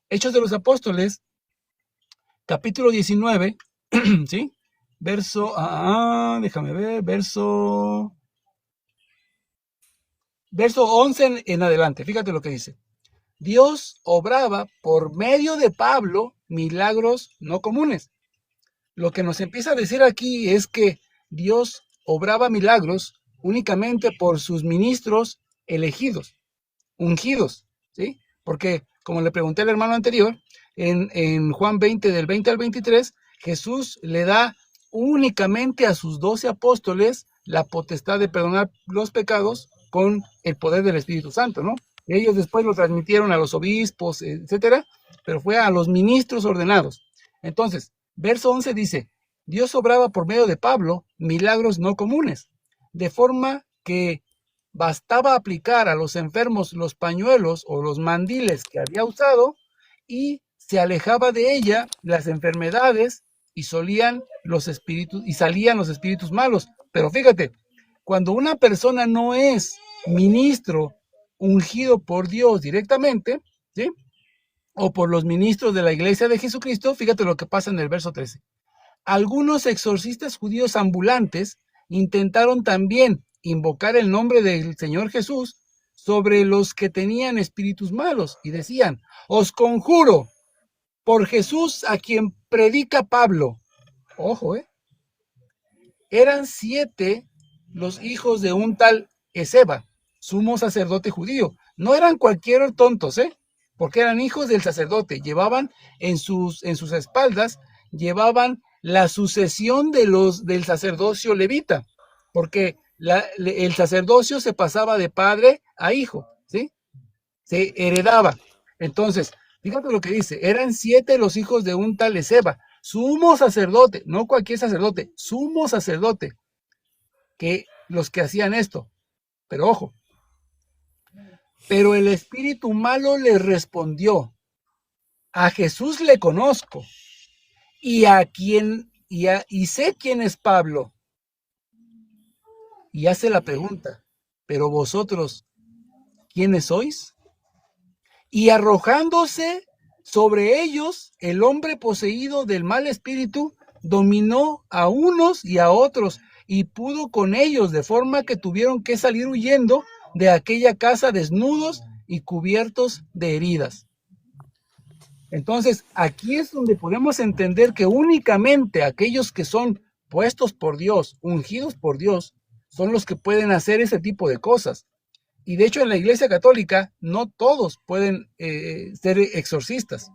Hechos de los Apóstoles, capítulo 19, ¿sí? Déjame ver, verso 11 en adelante. Fíjate lo que dice. Dios obraba por medio de Pablo milagros no comunes. Lo que nos empieza a decir aquí es que Dios obraba milagros únicamente por sus ministros elegidos, ungidos, ¿sí? Porque, como le pregunté al hermano anterior, en Juan 20, del 20 al 23, Jesús le da únicamente a sus 12 apóstoles la potestad de perdonar los pecados con el poder del Espíritu Santo, ¿no? Ellos después lo transmitieron a los obispos, etcétera, pero fue a los ministros ordenados. Entonces, verso 11 dice, Dios obraba por medio de Pablo milagros no comunes, de forma que bastaba aplicar a los enfermos los pañuelos o los mandiles que había usado y se alejaba de ella las enfermedades y salían los espíritus malos. Pero fíjate, cuando una persona no es ministro ungido por Dios directamente, ¿sí? O por los ministros de la iglesia de Jesucristo, fíjate lo que pasa en el verso 13. Algunos exorcistas judíos ambulantes intentaron también invocar el nombre del Señor Jesús sobre los que tenían espíritus malos y decían, os conjuro por Jesús a quien predica Pablo. Ojo, eran 7 los hijos de un tal Eseba, sumo sacerdote judío. No eran cualquier tontos, porque eran hijos del sacerdote. Llevaban en sus espaldas, llevaban la sucesión del sacerdocio levita, porque el sacerdocio se pasaba de padre a hijo, ¿sí? Se heredaba. Entonces, fíjate lo que dice, eran 7 los hijos de un tal Eseba, sumo sacerdote, no cualquier sacerdote, sumo sacerdote, que los que hacían esto. Pero ojo, pero el espíritu malo les respondió, a Jesús le conozco, y sé quién es Pablo. Y hace la pregunta, pero vosotros, ¿quiénes sois? Y arrojándose sobre ellos, el hombre poseído del mal espíritu dominó a unos y a otros, y pudo con ellos, de forma que tuvieron que salir huyendo de aquella casa desnudos y cubiertos de heridas. Entonces, aquí es donde podemos entender que únicamente aquellos que son puestos por Dios, ungidos por Dios, son los que pueden hacer ese tipo de cosas. Y de hecho en la Iglesia Católica no todos pueden ser exorcistas.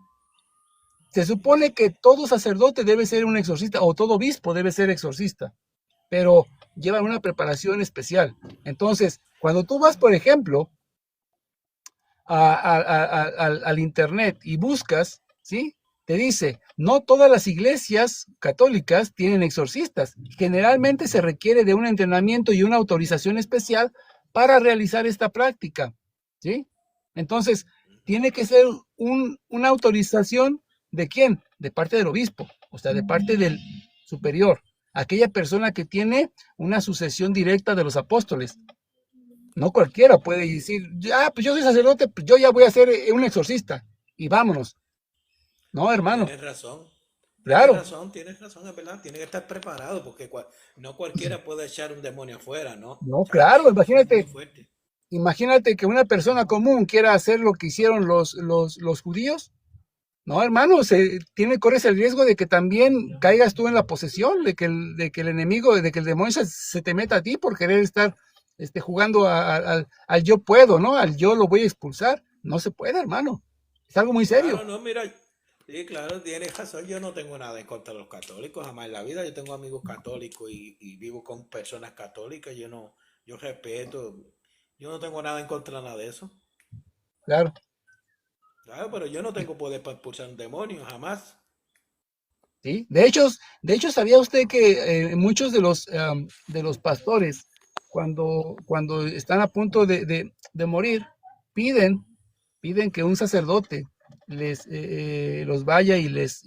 Se supone que todo sacerdote debe ser un exorcista o todo obispo debe ser exorcista, pero llevan una preparación especial. Entonces, cuando tú vas, por ejemplo, al internet y buscas, ¿sí? Te dice, no todas las iglesias católicas tienen exorcistas. Generalmente se requiere de un entrenamiento y una autorización especial para realizar esta práctica, ¿sí? Entonces, tiene que ser una autorización ¿de quién? De parte del obispo, o sea, de parte del superior, aquella persona que tiene una sucesión directa de los apóstoles. No cualquiera puede decir, pues yo soy sacerdote, pues yo ya voy a ser un exorcista, y vámonos. No, hermano. Tienes razón. Claro. Tienes razón, es verdad. Tiene que estar preparado porque no cualquiera puede echar un demonio afuera, ¿no? No, claro, imagínate que una persona común quiera hacer lo que hicieron los judíos. No, hermano, corres el riesgo de que también caigas tú en la posesión, de que el enemigo, de que el demonio se te meta a ti por querer estar jugando al yo puedo, ¿no? Al yo lo voy a expulsar. No se puede, hermano. Es algo muy serio. Claro, no, mira, sí, claro, tienes razón. Yo no tengo nada en contra de los católicos, jamás en la vida. Yo tengo amigos católicos y vivo con personas católicas. Yo respeto. Yo no tengo nada en contra de nada de eso. Claro. Claro, pero yo no tengo poder para expulsar un demonio, jamás. Sí, de hecho, ¿sabía usted que muchos de los pastores, cuando están a punto de morir, piden que un sacerdote los vaya y les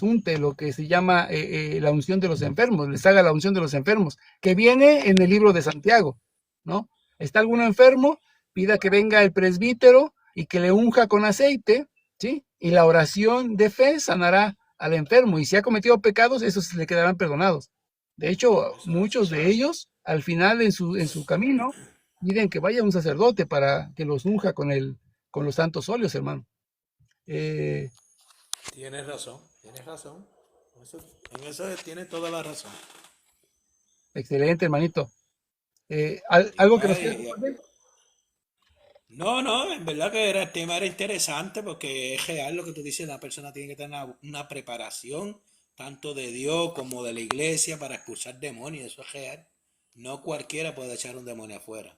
unte lo que se llama la unción de los enfermos, les haga la unción de los enfermos, que viene en el libro de Santiago, ¿no? ¿Está alguno enfermo? Pida que venga el presbítero y que le unja con aceite, ¿sí? Y la oración de fe sanará al enfermo. Y si ha cometido pecados, esos le quedarán perdonados. De hecho, muchos de ellos, al final en su camino, piden que vaya un sacerdote para que los unja con los santos óleos, hermano. Tienes razón, tienes razón. En eso tiene toda la razón. Excelente, hermanito. ¿Algo que nos quieras Ay, compartir? no, en verdad que el tema era interesante porque es real lo que tú dices, la persona tiene que tener una preparación tanto de Dios como de la iglesia para expulsar demonios, eso es real. No cualquiera puede echar un demonio afuera.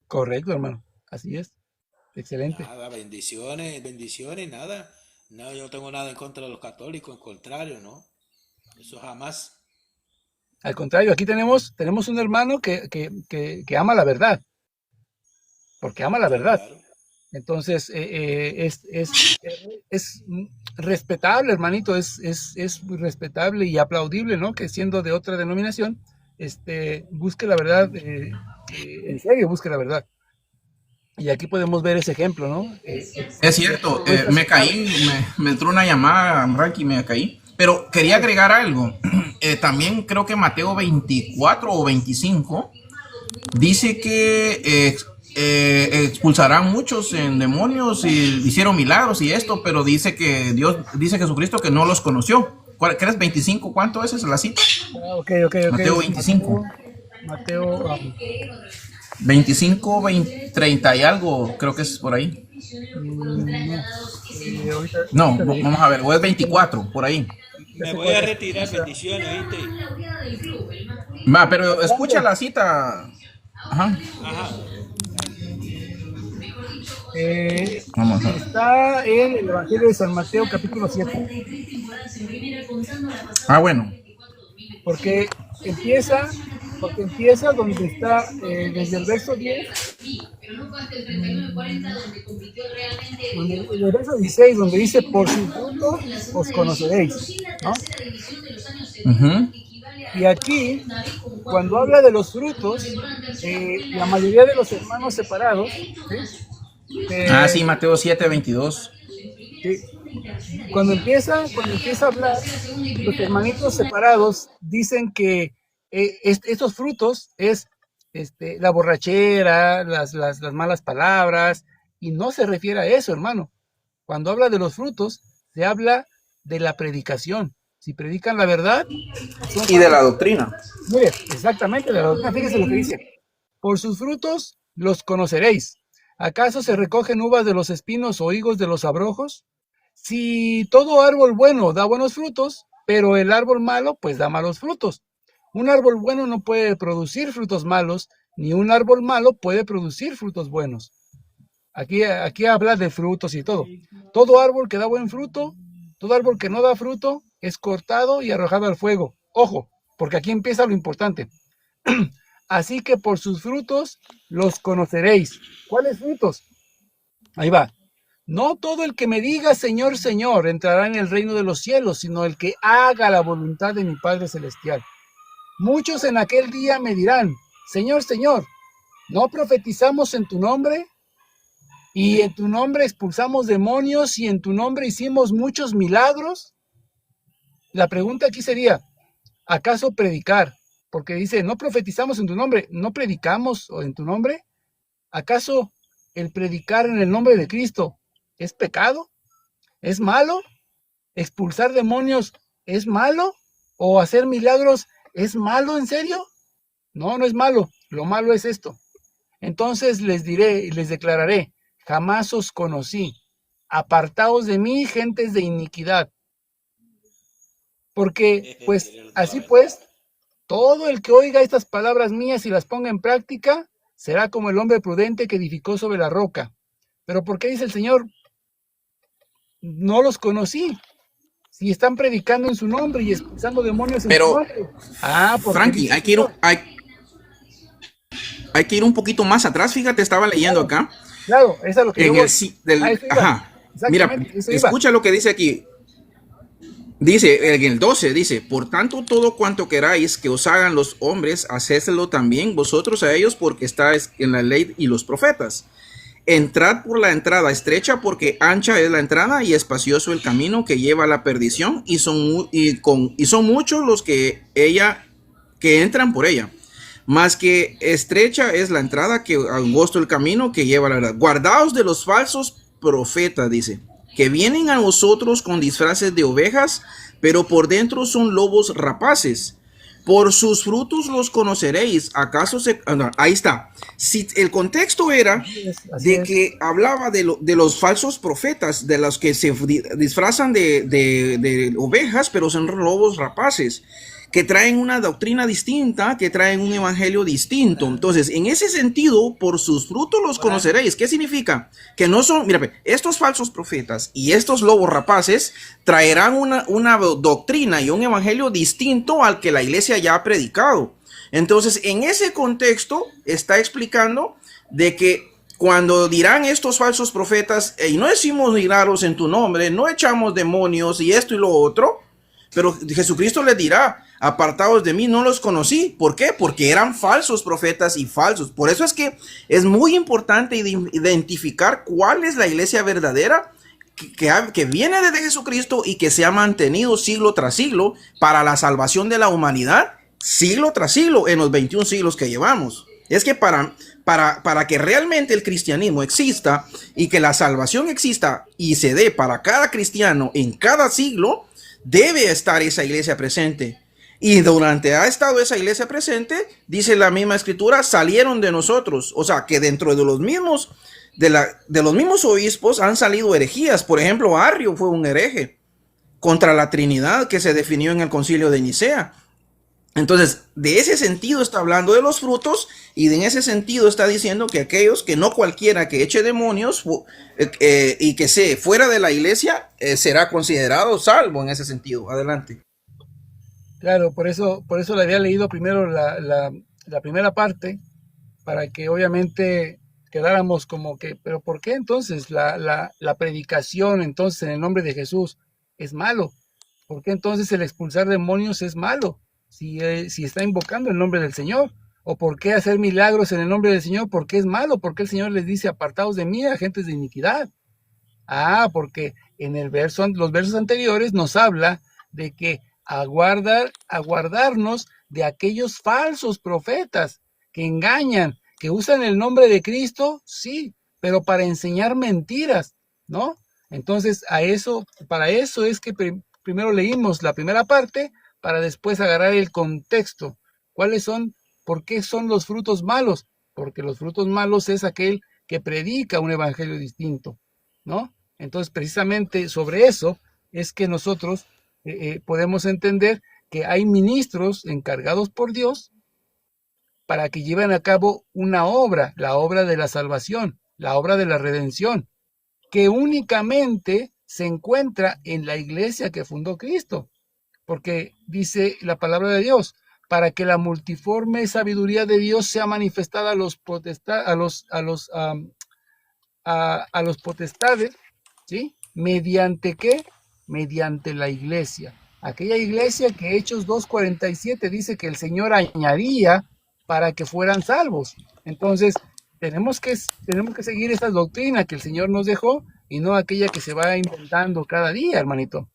Correcto, hermano. Así es. Excelente. Nada, bendiciones, bendiciones, nada. No, yo no tengo nada en contra de los católicos, al contrario, ¿no? Eso jamás. Al contrario, aquí tenemos un hermano que ama la verdad, porque ama la Sí, verdad. claro. Entonces, es respetable, hermanito, es respetable y aplaudible, ¿no? Que siendo de otra denominación, busque la verdad, en serio, busque la verdad. Y aquí podemos ver ese ejemplo, ¿no? Es cierto, me caí, me entró una llamada, Ranky, me caí. Pero quería agregar algo. También creo que Mateo 24 o 25 dice que expulsarán muchos en demonios y hicieron milagros y esto, pero dice que Dios, dice Jesucristo que no los conoció. ¿Crees 25? ¿Cuánto es esa la cita? Ok. Mateo 25. Mateo, 25, 20, 30 y algo, creo que es por ahí. ahorita No, le digo. vamos a ver, o es 24, por ahí. Me voy a retirar, bendiciones, ¿viste? Va, pero escucha la cita. Ajá. Ajá. Vamos a ver. Está en el Evangelio de San Mateo, capítulo 7. Ah, bueno. Porque empieza donde está, desde el verso 10, el verso 16, donde dice, por su fruto os conoceréis, ¿no? Uh-huh. Y aquí, cuando habla de los frutos, la mayoría de los hermanos separados, ¿sí? Sí, Mateo 7, 22. Sí. Cuando empieza a hablar, los hermanitos separados dicen que estos frutos es la borrachera, las malas palabras, y no se refiere a eso, hermano. Cuando habla de los frutos, se habla de la predicación. Si predican la verdad, Y de la doctrina. mire, exactamente, de la doctrina, fíjese lo que dice. Por sus frutos los conoceréis. ¿Acaso se recogen uvas de los espinos o higos de los abrojos? Si todo árbol bueno da buenos frutos, pero el árbol malo pues da malos frutos. Un árbol bueno no puede producir frutos malos, ni un árbol malo puede producir frutos buenos. Aquí habla de frutos y todo. Todo árbol que da buen fruto, todo árbol que no da fruto, es cortado y arrojado al fuego. Ojo, porque aquí empieza lo importante. Así que por sus frutos los conoceréis. ¿Cuáles frutos? Ahí va. No todo el que me diga Señor, Señor entrará en el reino de los cielos, sino el que haga la voluntad de mi Padre Celestial. Muchos en aquel día me dirán, Señor, Señor, ¿no profetizamos en tu nombre? Y en tu nombre expulsamos demonios y en tu nombre hicimos muchos milagros. La pregunta aquí sería, ¿acaso predicar? Porque dice, no profetizamos en tu nombre, ¿no predicamos en tu nombre? ¿Acaso el predicar en el nombre de Cristo es pecado? ¿Es malo? ¿Expulsar demonios es malo? ¿O hacer milagros es malo en serio? No, no es malo. Lo malo es esto. Entonces les diré y les declararé, jamás os conocí. Apartaos de mí, gentes de iniquidad. Porque, pues, así pues, todo el que oiga estas palabras mías y las ponga en práctica, será como el hombre prudente que edificó sobre la roca. Pero ¿por qué dice el Señor? No los conocí. Si están predicando en su nombre y expulsando demonios en su nombre. Frankie, hay que ir un poquito más atrás. Fíjate, estaba leyendo acá. Claro, eso es lo que Ajá. Mira, escucha lo que dice aquí. Dice, en el 12, dice, por tanto, todo cuanto queráis que os hagan los hombres, hacédselo también vosotros a ellos, porque está en la ley y los profetas. Entrad por la entrada estrecha, porque ancha es la entrada y espacioso el camino que lleva a la perdición, y son muchos los que entran por ella. Más que estrecha es la entrada, que angosto el camino que lleva a la verdad. Guardaos de los falsos profetas, dice, que vienen a vosotros con disfraces de ovejas, pero por dentro son lobos rapaces. Por sus frutos los conoceréis. ¿Acaso no, ahí está. Si el contexto era Así de es. que hablaba de los falsos profetas, de los que se disfrazan de ovejas, pero son lobos rapaces, que traen una doctrina distinta, que traen un evangelio distinto. Entonces, en ese sentido, por sus frutos los conoceréis. ¿Qué significa? Que no son, mira, estos falsos profetas y estos lobos rapaces traerán una doctrina y un evangelio distinto al que la iglesia ya ha predicado. Entonces, en ese contexto, está explicando de que cuando dirán estos falsos profetas, y no decimos milagros en tu nombre, no echamos demonios y esto y lo otro, pero Jesucristo les dirá, apartados de mí, no los conocí. ¿Por qué? Porque eran falsos profetas y falsos. Por eso es que es muy importante identificar cuál es la iglesia verdadera que viene desde Jesucristo y que se ha mantenido siglo tras siglo para la salvación de la humanidad, siglo tras siglo, en los 21 siglos que llevamos. Es que para que realmente el cristianismo exista y que la salvación exista y se dé para cada cristiano en cada siglo, debe estar esa iglesia presente. Y durante ha estado esa iglesia presente, dice la misma escritura, salieron de nosotros. O sea, que dentro de los mismos obispos han salido herejías. Por ejemplo, Arrio fue un hereje contra la Trinidad que se definió en el Concilio de Nicea. Entonces, de ese sentido está hablando de los frutos, y en ese sentido está diciendo que aquellos, que no cualquiera que eche demonios y que sea fuera de la iglesia será considerado salvo en ese sentido. Adelante. Claro, por eso le había leído primero la primera parte, para que obviamente quedáramos como que, pero ¿por qué entonces la predicación entonces en el nombre de Jesús es malo? ¿Por qué entonces el expulsar demonios es malo si está invocando el nombre del Señor? ¿O por qué hacer milagros en el nombre del Señor? ¿Por qué es malo? ¿Por qué el Señor les dice apartaos de mí, agentes de iniquidad? Porque en los versos anteriores nos habla de que aguardarnos de aquellos falsos profetas que engañan, que usan el nombre de Cristo, sí, pero para enseñar mentiras, ¿no? Entonces, para eso es que primero leímos la primera parte, para después agarrar el contexto. ¿Por qué son los frutos malos? Porque los frutos malos es aquel que predica un evangelio distinto, ¿no? Entonces, precisamente sobre eso es que nosotros podemos entender que hay ministros encargados por Dios para que lleven a cabo una obra, la obra de la salvación, la obra de la redención, que únicamente se encuentra en la iglesia que fundó Cristo, porque dice la palabra de Dios, para que la multiforme sabiduría de Dios sea manifestada a los potestades, ¿sí? ¿Mediante qué? Mediante la iglesia. Aquella iglesia que Hechos 2:47 dice que el Señor añadía para que fueran salvos. Entonces, tenemos que seguir esa doctrina que el Señor nos dejó y no aquella que se va inventando cada día, hermanito.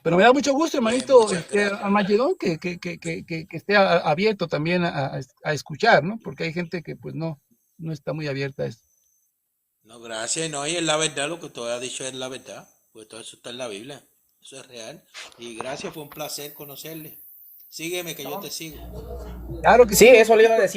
Pero me da mucho gusto, Bien, hermanito, muchas gracias. Armagedón, que esté abierto también a escuchar, ¿no? Porque hay gente que pues no está muy abierta a esto. No, gracias. No, y es la verdad, lo que tú has dicho es la verdad. Pues todo eso está en la Biblia. Eso es real. Y gracias, fue un placer conocerle. Sígueme que yo te sigo. Claro que Sí, sí. eso le iba a decir.